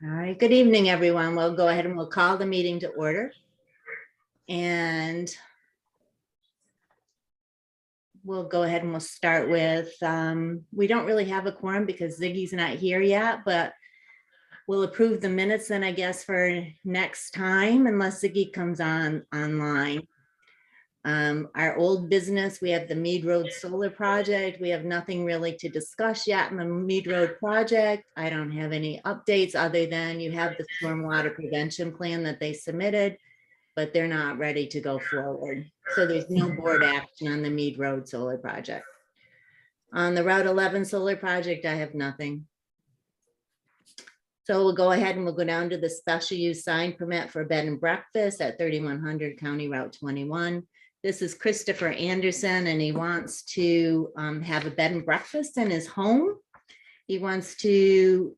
All right, good evening, everyone. We'll go ahead and we'll call the meeting to order. And we'll go ahead and we'll start with, we don't really have a quorum because Ziggy's not here yet, but we'll approve the minutes then, I guess, for next time unless Ziggy comes online. Our old business, we have the Mead Road Solar Project. We have nothing really to discuss yet in the Mead Road project. I don't have any updates other than you have the stormwater prevention plan that they submitted, but they're not ready to go forward. So there's no board action on the Mead Road Solar Project. On the Route 11 Solar Project, I have nothing. So we'll go ahead and we'll go down to the special use sign permit for bed and breakfast at 3100 County Route 21. This is Christopher Anderson, and he wants to have a bed and breakfast in his home. He wants to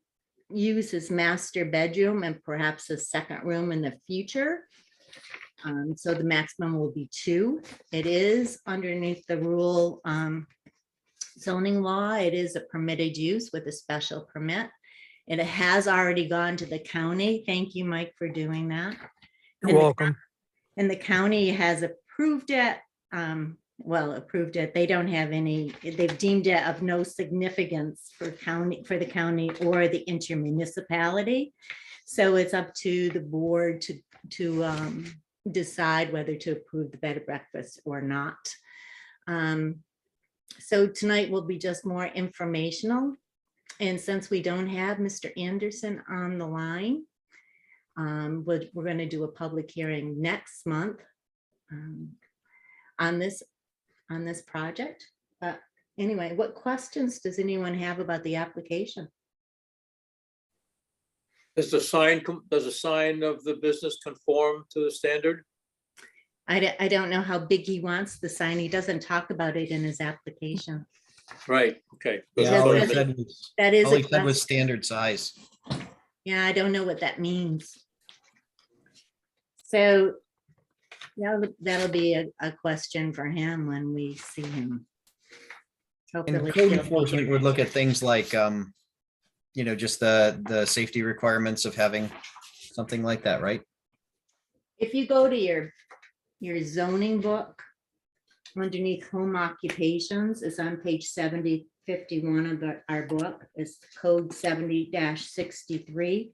use his master bedroom and perhaps a second room in the future. So the maximum will be 2. It is underneath the rule zoning law. It is a permitted use with a special permit. It has already gone to the county. Thank you, Mike, for doing that. You're welcome. And the county has approved it. Approved it. They don't have any, they've deemed it of no significance for the county or the intermunicipality. So it's up to the board to decide whether to approve the bed and breakfast or not. So tonight will be just more informational. And since we don't have Mr. Anderson on the line, we're going to do a public hearing next month on this project. But anyway, what questions does anyone have about the application? Does the sign of the business conform to the standard? I don't know how big he wants the sign. He doesn't talk about it in his application. Right, okay. Yeah, all he that's- said was- That is all a he said question. was standard size. Yeah, I don't know what that means. So yeah, that'll be a question for him when we see him. And Hopefully code he'll- enforcement would look at things like, just the safety requirements of having something like that, right? If you go to your zoning book, underneath home occupations, is on page 51 of our book, is code 70-63.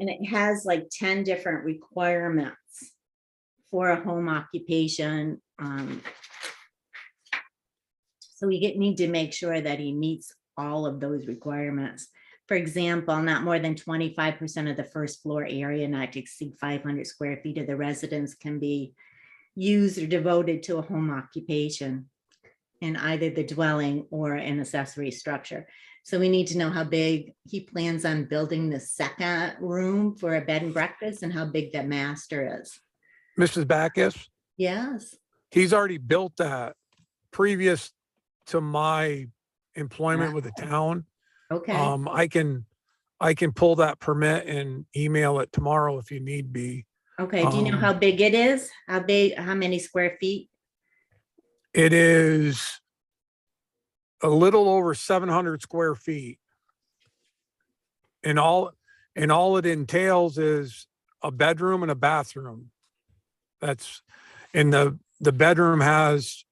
And it has like 10 different requirements for a home occupation. So we need to make sure that he meets all of those requirements. For example, not more than 25% of the first floor area, not to exceed 500 square feet of the residence can be used or devoted to a home occupation in either the dwelling or an accessory structure. So we need to know how big he plans on building the second room for a bed and breakfast and how big that master is. Mrs. Backus, Yes. he's already built that previous to my employment with the town. Okay. I can pull that permit and email it tomorrow if you need be. Okay. Do you know how big it is? How big, how many square feet? It is a little over 700 square feet. And all it entails is a bedroom and a bathroom. And the bedroom has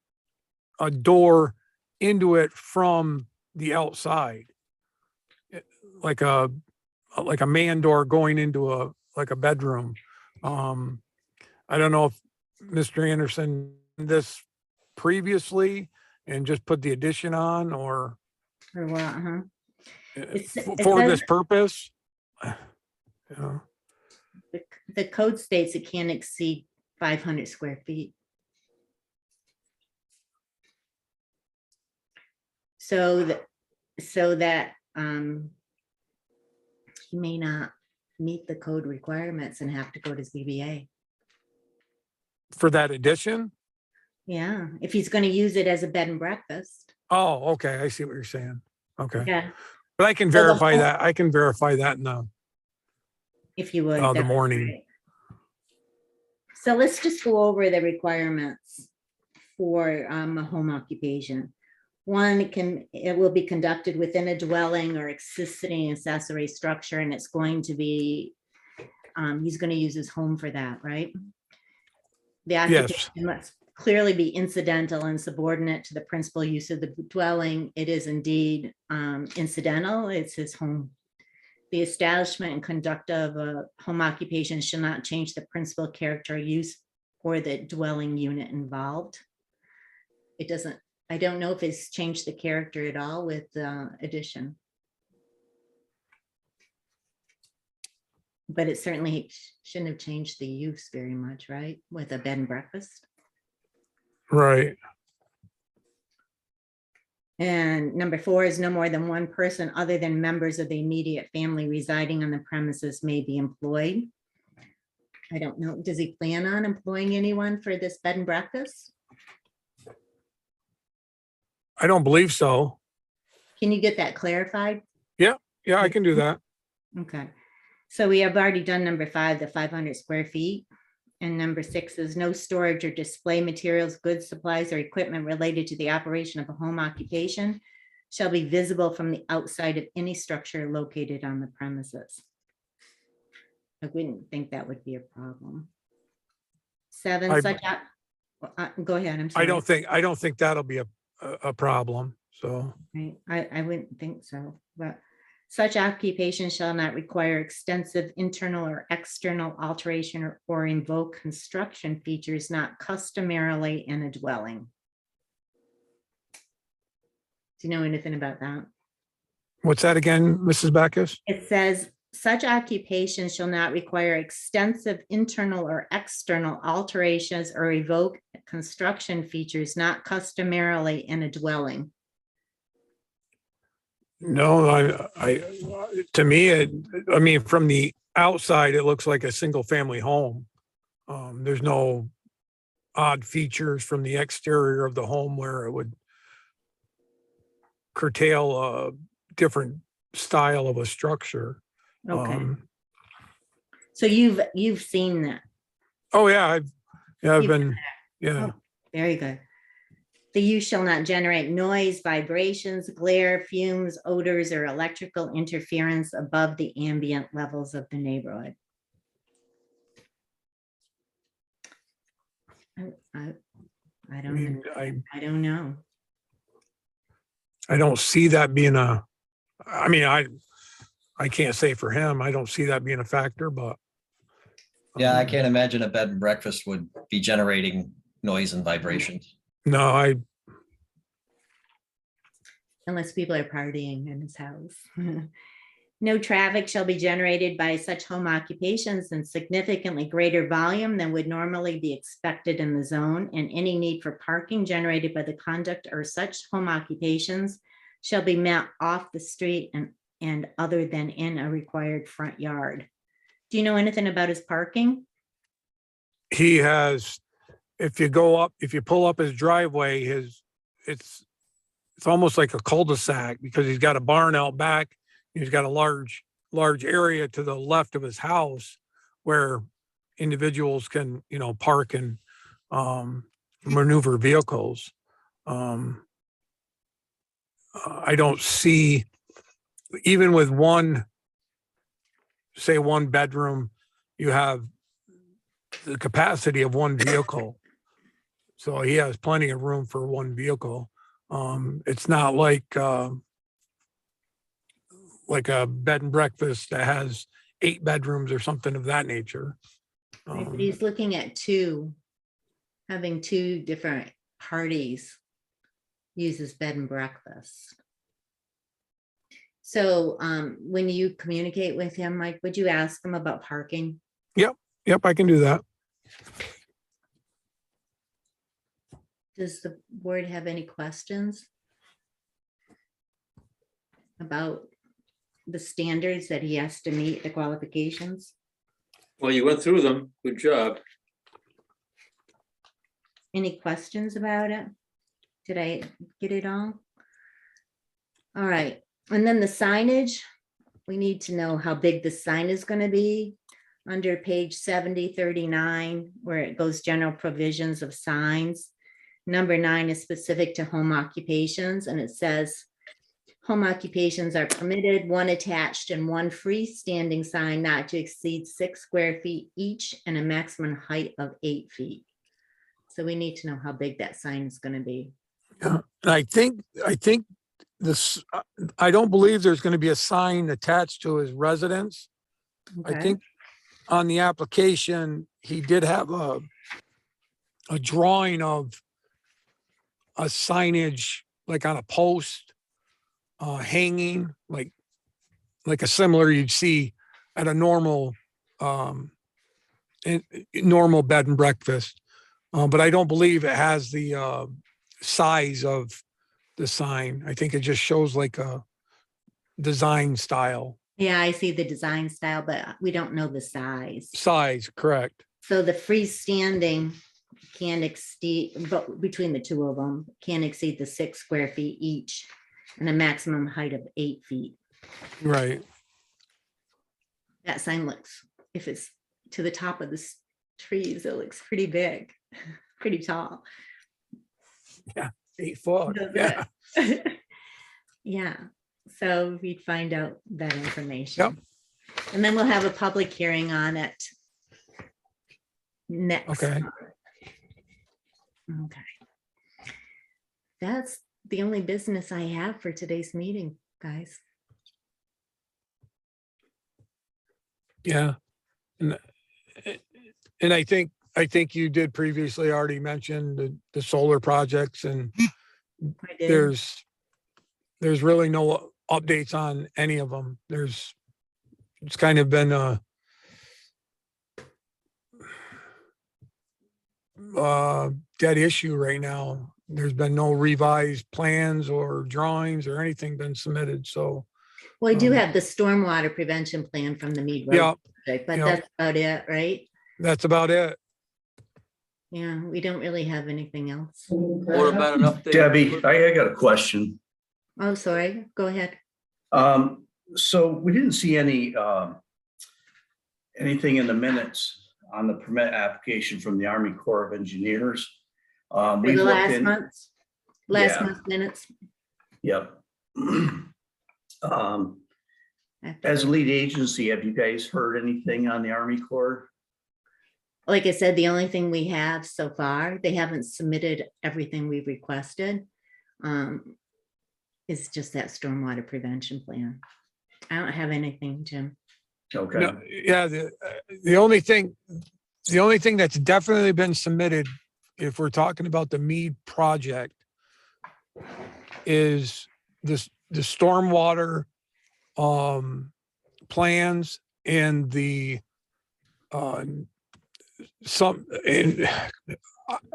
a door into it from the outside. Like a man door going into a bedroom. I don't know if Mr. Anderson did this previously and just put the addition on or Or what? Uh-huh. It for says- this purpose. Yeah. The code states it can't exceed 500 square feet. So that he may not meet the code requirements and have to go to ZBA. For that addition? Yeah, if he's going to use it as a bed and breakfast. Oh, okay. I see what you're saying. Okay. Yeah, But I can So the verify whole- that. I can verify that in if you would. the that'd be morning. great. So let's just go over the requirements for a home occupation. One, it will be conducted within a dwelling or existing accessory structure, and it's going to be, he's going to use his home for that, right? The Yes, occupation must clearly be incidental and subordinate to the principal use of the dwelling. It is indeed incidental. It's his home. The establishment and conduct of a home occupation shall not change the principal character, use, or the dwelling unit involved. It doesn't, I don't know if it's changed the character at all with addition. But it certainly shouldn't have changed the use very much, right? With a bed and breakfast. right. And number 4 is no more than one person other than members of the immediate family residing on the premises may be employed. I don't know, does he plan on employing anyone for this bed and breakfast? I don't believe so. Can you get that clarified? Yeah, I can do that. Okay, so we have already done number 5, the 500 square feet. And number 6 is no storage or display materials, goods, supplies, or equipment related to the operation of a home occupation shall be visible from the outside of any structure located on the premises. I wouldn't think that would be a problem. 7, I- go ahead, I'm sorry. I don't think that'll be a problem. So, Right, I wouldn't think so, but such occupation shall not require extensive internal or external alteration or invoke construction features not customarily in a dwelling. Do you know anything about that? what's that again, Mrs. Backus? It says such occupation shall not require extensive internal or external alterations or evoke construction features not customarily in a dwelling. No, to me, I mean, from the outside, it looks like a single family home. There's no odd features from the exterior of the home where it would curtail a different style of a structure. Okay, so you've seen that. Oh yeah, I've You've been, yeah, Oh, very good. The use shall not generate noise, vibrations, glare, fumes, odors, or electrical interference above the ambient levels of the neighborhood. I I don't, mean, I don't know. I don't see that being I mean, I can't say for him, I don't see that being a factor, but. Yeah, I can't imagine a bed and breakfast would be generating noise and vibrations. No, Unless people are partying in his house. No traffic shall be generated by such home occupations in significantly greater volume than would normally be expected in the zone, and any need for parking generated by the conduct or such home occupations shall be met off the street and other than in a required front yard. Do you know anything about his parking? he has, if you pull up his driveway, it's almost like a cul-de-sac because he's got a barn out back. He's got a large area to the left of his house where individuals can, park and maneuver vehicles. I don't see, even with one bedroom, you have the capacity of one vehicle. So he has plenty of room for one vehicle. It's not like a bed and breakfast that has 8 bedrooms or something of that nature. Right, but he's looking at having 2 different parties use his bed and breakfast. So when you communicate with him, Mike, would you ask him about parking? Yep, I can do that. Does the board have any questions about the standards that he has to meet, the qualifications? Well, you went through them. Good job. Any questions about it? Did I get it all? All right, and then the signage, we need to know how big the sign is going to be. Under page 7039, where it goes general provisions of signs. Number 9 is specific to home occupations, and it says home occupations are permitted, one attached and one freestanding sign not to exceed 6 square feet each and a maximum height of 8 feet. So we need to know how big that sign is going to be. And I think this, I don't believe there's going to be a sign attached to his residence. I Okay. think on the application, he did have a drawing of a signage, like on a post, hanging, like a similar you'd see at a normal, normal bed and breakfast. But I don't believe it has the, size of the sign. I think it just shows like a design style. Yeah, I see the design style, but we don't know the size. Size, correct. So the freestanding can exceed, but between the two of them, can exceed the 6 square feet each and a maximum height of 8 feet. Right. That sign looks, if it's to the top of the trees, it looks pretty big, pretty tall. 8 foot. Does Yeah. it? Yeah, so we'd find out that information. Yep. And then we'll have a public hearing on it next. Okay. Okay. That's the only business I have for today's meeting, guys. Yeah. And I think you did previously already mention the solar projects, and I did. there's really no updates on any of them. It's kind of been a dead issue right now. There's been no revised plans or drawings or anything been submitted. So, Well, I do have the stormwater prevention plan from the Mead Road yeah, project, but yeah. that's about it, right? that's about it. Yeah, we don't really have anything else. What about an update? Debbie, I got a question. Oh, sorry, go ahead. So we didn't see anything in the minutes on the permit application from the Army Corps of Engineers. For We've the looked last in- month's Yeah. minutes. Yep. I As a lead agency, have you guys heard anything on the Army Corps? Like I said, the only thing we have so far, they haven't submitted everything we've requested. Is just that stormwater prevention plan. I don't have anything, Jim. Okay, No, yeah, the only thing that's definitely been submitted, if we're talking about the Mead project, is the stormwater plans and the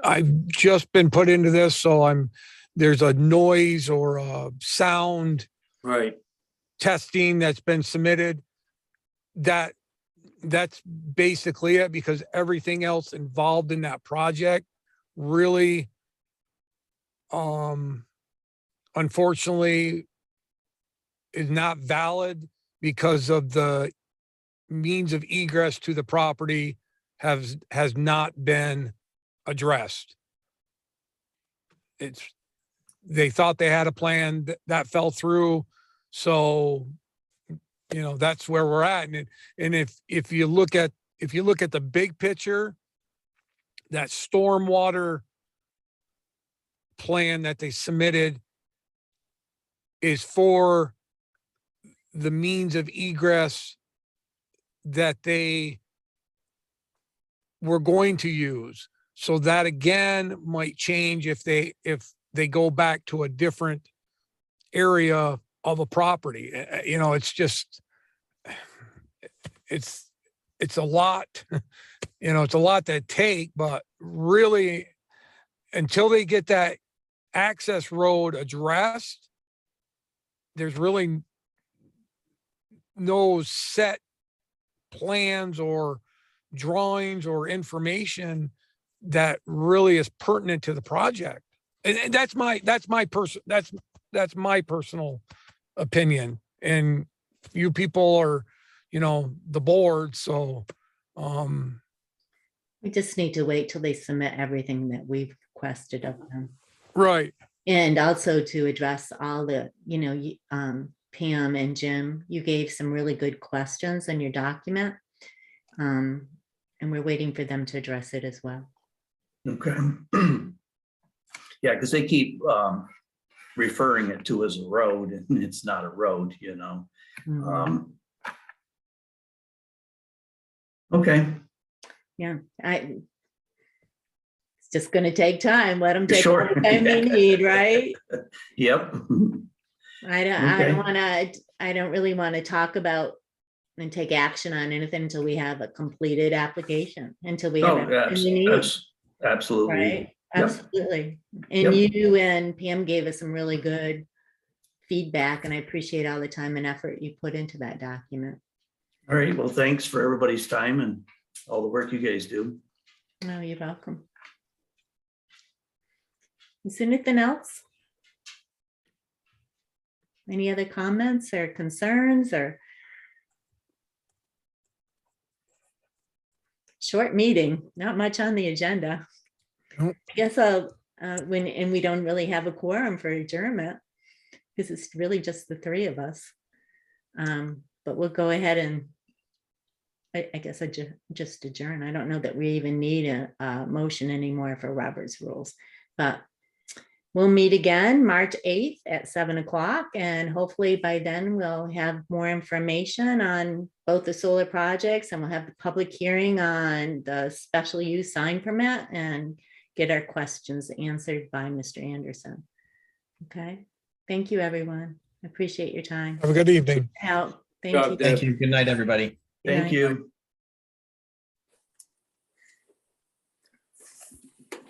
I've just been put into this, so there's a noise or a sound Right. testing that's been submitted. That's basically it, because everything else involved in that project really, unfortunately, is not valid because of the means of egress to the property has not been addressed. They thought they had a plan that fell through. So, that's where we're at. And if you look at the big picture, that stormwater plan that they submitted is for the means of egress that they were going to use. So that again might change if they go back to a different area of a property. It's just, it's a lot, it's a lot to take, but really, until they get that access road addressed, there's really no set plans or drawings or information that really is pertinent to the project. And that's my personal opinion. And you people are, the board. So, We We just need to wait till they submit everything that we've requested of them. Right. And also to address all the, Pam and Jim, you gave some really good questions in your document. And we're waiting for them to address it as well. Okay. Yeah, because they keep referring it to as a road, and it's not a road, you know. Mhm. Okay, Yeah, it's just gonna take time. Let them take all Sure. the time they need, right? yep. I Okay. don't really want to talk about and take action on anything until we have a completed application, until we have Oh, everything we need, absolutely. right? Yep. Absolutely. And Yep. you and Pam gave us some really good feedback, and I appreciate all the time and effort you put into that document. All right, well, thanks for everybody's time and all the work you guys do. Oh, you're welcome. Is there anything else? Any other comments or concerns or? Short meeting, not much on the agenda. Nope. I guess and we don't really have a quorum for adjournment because it's really just the three of us. But we'll go ahead and I guess I just adjourn. I don't know that we even need a motion anymore for Robert's rules, but we'll meet again March 8th at 7 o'clock. And hopefully by then we'll have more information on both the solar projects, and we'll have the public hearing on the special use sign permit and get our questions answered by Mr. Anderson. Okay, thank you, everyone. I appreciate your time. Have a good evening. Help. Thank Job, you. Deb. Thank you. Good night, everybody. Good Thank night. you.